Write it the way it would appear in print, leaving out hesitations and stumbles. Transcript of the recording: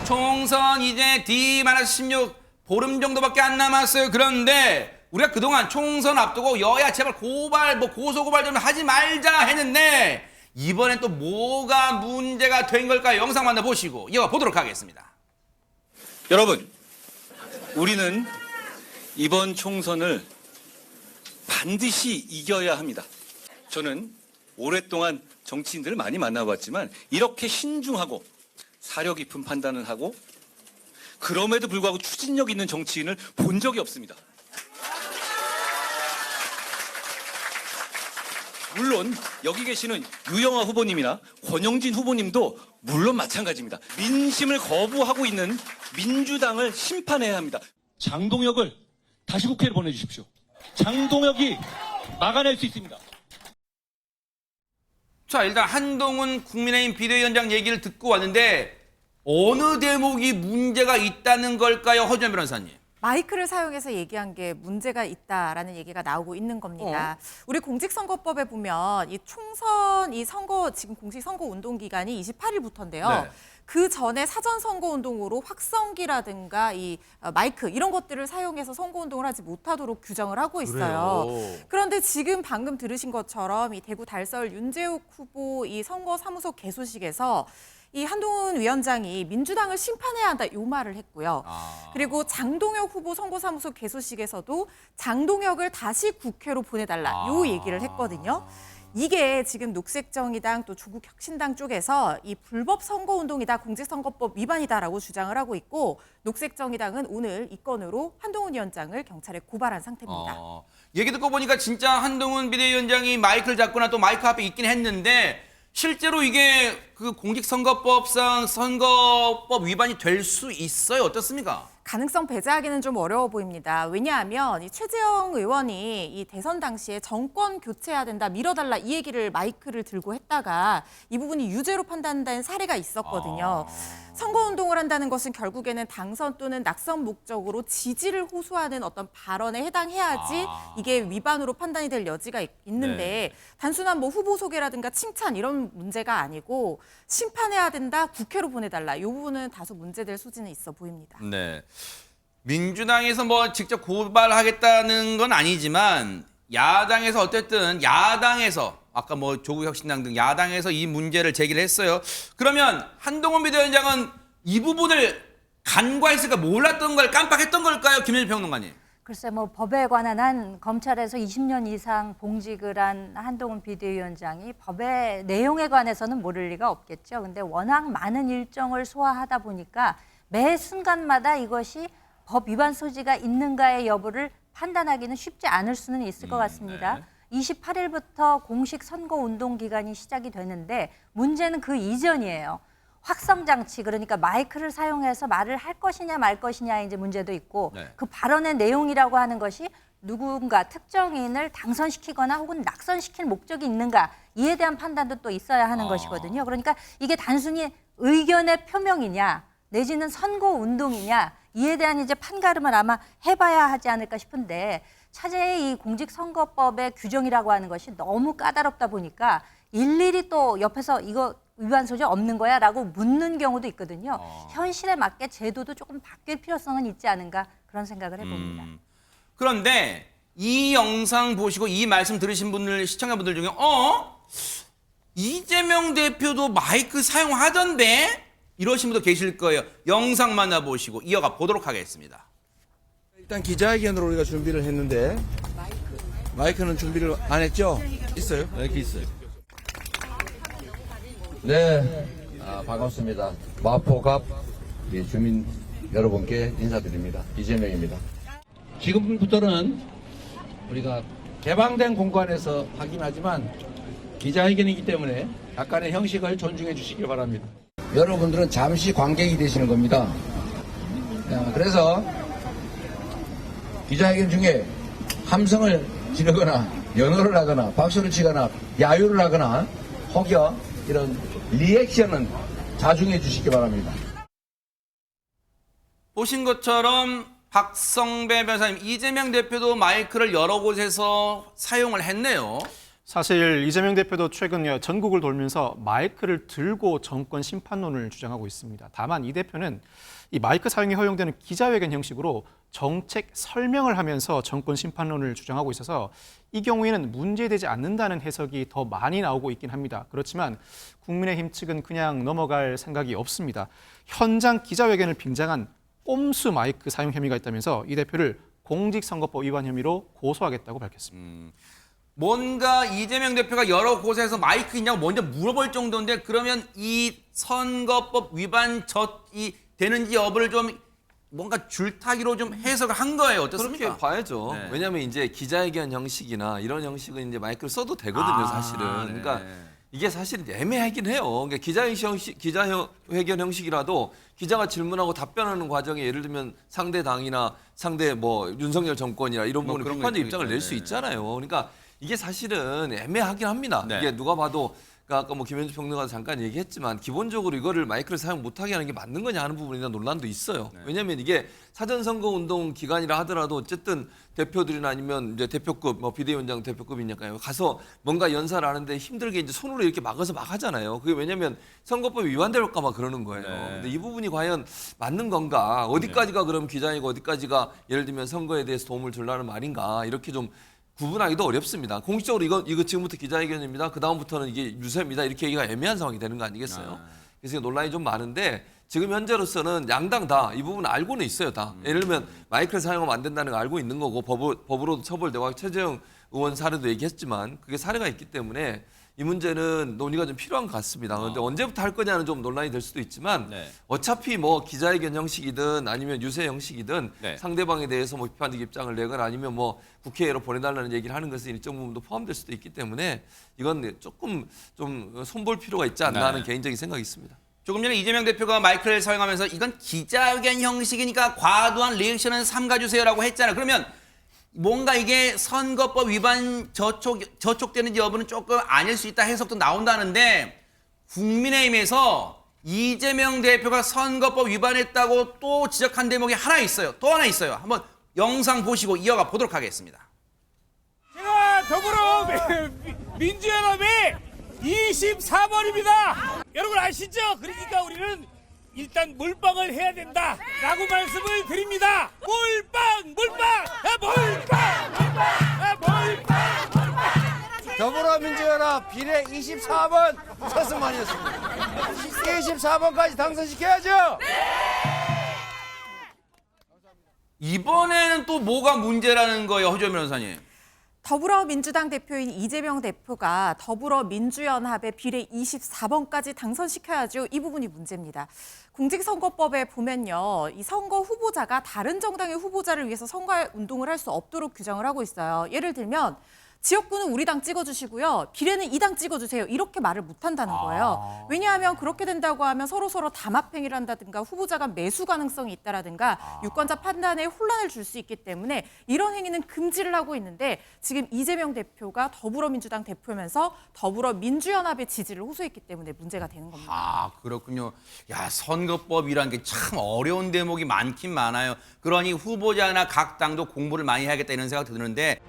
총선 이제 D-16 보름 정도밖에 안 남았어요. 그런데 우리가 그동안 총선 앞두고 여야 제발 고발, 고소고발 좀 하지 말자 했는데 이번엔 또 뭐가 문제가 된 걸까요? 영상 만나보시고 이어보도록 하겠습니다. 여러분, 우리는 이번 총선을 반드시 이겨야 합니다. 저는 오랫동안 정치인들을 많이 만나봤지만 이렇게 신중하고 사려 깊은 판단을 하고 그럼에도 불구하고 추진력 있는 정치인을 본 적이 없습니다. 물론 여기 계시는 유영아 후보님이나 권영진 후보님도 물론 마찬가지입니다. 민심을 거부하고 있는 민주당을 심판해야 합니다. 장동혁을 다시 국회로 보내주십시오. 장동혁이 막아낼 수 있습니다. 자, 일단 한동훈 국민의힘 비대위원장 얘기를 듣고 왔는데 어느 대목이 문제가 있다는 걸까요? 허준현 변호사님. 마이크를 사용해서 얘기한 게 문제가 있다라는 얘기가 나오고 있는 겁니다. 우리 공직선거법에 보면 이 총선, 이 선거, 지금 공식선거 운동 기간이 28일부터인데요. 네. 그 전에 사전선거운동으로 확성기라든가 이 마이크 이런 것들을 사용해서 선거운동을 하지 못하도록 규정을 하고 있어요. 그래요? 그런데 지금 방금 들으신 것처럼 이 대구 달서울 윤재욱 후보 이 선거사무소 개소식에서 이 한동훈 위원장이 민주당을 심판해야 한다 이 말을 했고요. 그리고 장동혁 후보 선거사무소 개소식에서도 장동혁을 다시 국회로 보내달라 이 얘기를 했거든요. 이게 지금 녹색정의당 또 조국혁신당 쪽에서 이 불법 선거운동이다, 공직선거법 위반이다라고 주장을 하고 있고 녹색정의당은 오늘 이 건으로 한동훈 위원장을 경찰에 고발한 상태입니다. 얘기 듣고 보니까 진짜 한동훈 비대위원장이 마이크를 잡거나 또 마이크 앞에 있긴 했는데 실제로 이게 그 공직선거법상 선거법 위반이 될 수 있어요? 어떻습니까? 가능성 배제하기는 좀 어려워 보입니다. 왜냐하면 이 최재형 의원이 이 대선 당시에 정권 교체해야 된다, 밀어달라 이 얘기를 마이크를 들고 했다가 이 부분이 유죄로 판단된 사례가 있었거든요. 선거운동을 한다는 것은 결국에는 당선 또는 낙선 목적으로 지지를 호소하는 어떤 발언에 해당해야지 이게 위반으로 판단이 될 여지가 있는데 단순한 뭐 후보 소개라든가 칭찬 이런 문제가 아니고 심판해야 된다, 국회로 보내달라 이 부분은 다소 문제될 소지는 있어 보입니다. 네. 민주당에서 뭐 직접 고발하겠다는 건 아니지만 야당에서 어쨌든 야당에서 아까 뭐 조국혁신당 등 야당에서 이 문제를 제기를 했어요. 그러면 한동훈 비대위원장은 이 부분을 간과했을까, 몰랐던 걸 깜빡했던 걸까요? 김현일 평론가님. 글쎄 뭐 법에 관한 한 검찰에서 20년 이상 봉직을 한 한동훈 비대위원장이 법의 내용에 관해서는 모를 리가 없겠죠. 근데 워낙 많은 일정을 소화하다 보니까 매 순간마다 이것이 법 위반 소지가 있는가의 여부를 판단하기는 쉽지 않을 수는 있을 것 같습니다. 네. 28일부터 공식 선거 운동 기간이 시작이 되는데 문제는 그 이전이에요. 확성장치, 그러니까 마이크를 사용해서 말을 할 것이냐 말 것이냐의 이제 문제도 있고 그 발언의 내용이라고 하는 것이 누군가 특정인을 당선시키거나 혹은 낙선시킬 목적이 있는가 이에 대한 판단도 또 있어야 하는 것이거든요. 그러니까 이게 단순히 의견의 표명이냐 내지는 선거 운동이냐 이에 대한 이제 판가름을 아마 해봐야 하지 않을까 싶은데 차제의 이 공직선거법의 규정이라고 하는 것이 너무 까다롭다 보니까 일일이 또 옆에서 이거 위반 소지 없는 거야 라고 묻는 경우도 있거든요. 현실에 맞게 제도도 조금 바뀔 필요성은 있지 않은가 그런 생각을 해봅니다. 그런데 이 영상 보시고 이 말씀 들으신 분들, 시청자분들 중에 이재명 대표도 마이크 사용하던데? 이러신 분도 계실 거예요. 영상 만나보시고 이어가 보도록 하겠습니다. 일단 기자회견으로 우리가 준비를 했는데 마이크는 준비를 안 했죠? 있어요? 마이크 있어요. 네, 반갑습니다. 마포갑 주민 여러분께 인사드립니다. 이재명입니다. 지금부터는 우리가 개방된 공간에서 하긴 하지만 기자회견이기 때문에 약간의 형식을 존중해 주시길 바랍니다. 여러분들은 잠시 관객이 되시는 겁니다. 그래서 기자회견 중에 함성을 지르거나 연호를 하거나 박수를 치거나 야유를 하거나 혹여 이런 리액션은 자중해 주시기 바랍니다. 보신 것처럼 박성배 변호사님, 이재명 대표도 마이크를 여러 곳에서 사용을 했네요. 사실 이재명 대표도 최근 전국을 돌면서 마이크를 들고 정권 심판론을 주장하고 있습니다. 다만 이 대표는 이 마이크 사용이 허용되는 기자회견 형식으로 정책 설명을 하면서 정권 심판론을 주장하고 있어서 이 경우에는 문제되지 않는다는 해석이 더 많이 나오고 있긴 합니다. 그렇지만 국민의힘 측은 그냥 넘어갈 생각이 없습니다. 현장 기자회견을 빙자한 꼼수 마이크 사용 혐의가 있다면서 이 대표를 공직선거법 위반 혐의로 고소하겠다고 밝혔습니다. 뭔가 이재명 대표가 여러 곳에서 마이크 있냐고 먼저 물어볼 정도인데 그러면 이 선거법 위반 이 되는지 여부를 좀 뭔가 줄타기로 좀 해석을 한 거예요. 어떻습니까? 그렇게 봐야죠. 네. 왜냐하면 이제 기자회견 형식이나 이런 형식은 이제 마이크를 써도 되거든요, 사실은. 네. 그러니까 이게 사실 애매하긴 해요. 그러니까 기자회견 형식이라도 기자가 질문하고 답변하는 과정에 예를 들면 상대 당이나 상대 뭐 윤석열 정권이나 이런 뭐 부분에 그런 비판적 거 입장을 낼 수 네. 있잖아요. 그러니까 이게 사실은 애매하긴 합니다. 네. 이게 누가 봐도 그러니까 아까 뭐 김현주 평론가도 잠깐 얘기했지만 기본적으로 이거를 마이크를 사용 못하게 하는 게 맞는 거냐 하는 부분이나 논란도 있어요. 왜냐하면 이게 사전선거운동 기간이라 하더라도 어쨌든 대표들이나 아니면 이제 대표급 뭐 비대위원장 대표급이니까요. 가서 뭔가 연사를 하는데 힘들게 이제 손으로 이렇게 막아서 막 하잖아요. 그게 왜냐하면 선거법 위반될까 봐 그러는 거예요. 근데 이 부분이 과연 맞는 건가? 어디까지가 그럼 기자이고 어디까지가 예를 들면 선거에 대해서 도움을 주려는 말인가? 이렇게 좀 구분하기도 어렵습니다. 공식적으로 이거 지금부터 기자회견입니다. 그 다음부터는 이게 유세입니다. 이렇게 얘기가 애매한 상황이 되는 거 아니겠어요? 그래서 논란이 좀 많은데 지금 현재로서는 양당 다 이 부분 알고는 있어요. 다. 예를 들면 마이크를 사용하면 안 된다는 거 알고 있는 거고 법으로도 처벌되고 최재형 의원 사례도 얘기했지만 그게 사례가 있기 때문에 이 문제는 논의가 좀 필요한 것 같습니다. 그런데 언제부터 할 거냐는 좀 논란이 될 수도 있지만 네. 어차피 뭐 기자회견 형식이든 아니면 유세 형식이든 네. 상대방에 대해서 뭐 비판적 입장을 내거나 아니면 뭐 국회로 보내달라는 얘기를 하는 것은 일정 부분도 포함될 수도 있기 때문에 이건 조금 좀 손볼 필요가 있지 않나 하는 개인적인 생각이 있습니다. 조금 전에 이재명 대표가 마이크를 사용하면서 이건 기자회견 형식이니까 과도한 리액션은 삼가주세요라고 했잖아요. 그러면 뭔가 이게 선거법 위반 저촉되는지 여부는 조금 아닐 수 있다 해석도 나온다는데 국민의힘에서 이재명 대표가 선거법 위반했다고 또 지적한 대목이 하나 있어요. 또 하나 있어요. 한번 영상 보시고 이어가 보도록 하겠습니다. 제가 더불어 민주연합의 24번입니다. 여러분 아시죠? 그러니까 우리는 일단 몰빵을 해야 된다라고 말씀을 드립니다. 몰빵, 더불어민주연합 비례 24번 서승만이었습니다. 24번까지 당선시켜야죠. 이번에는 또 뭐가 문제라는 거예요, 허주현 변호사님? 더불어민주당 대표인 이재명 대표가 더불어민주연합의 비례 24번까지 당선시켜야죠. 이 부분이 문제입니다. 공직선거법에 보면요. 이 선거 후보자가 다른 정당의 후보자를 위해서 선거운동을 할 수 없도록 규정을 하고 있어요. 예를 들면 지역구는 우리 당 찍어주시고요. 비례는 이 당 찍어주세요. 이렇게 말을 못한다는 거예요. 왜냐하면 그렇게 된다고 하면 서로 담합행위를 한다든가 후보자가 매수 가능성이 있다라든가 유권자 판단에 혼란을 줄 수 있기 때문에 이런 행위는 금지를 하고 있는데 지금 이재명 대표가 더불어민주당 대표면서 더불어민주연합의 지지를 호소했기 때문에 문제가 되는 겁니다. 아, 그렇군요. 야, 선거법이란 게 참 어려운 대목이 많긴 많아요. 그러니 후보자나 각 당도 공부를 많이 해야겠다 이런 생각 드는데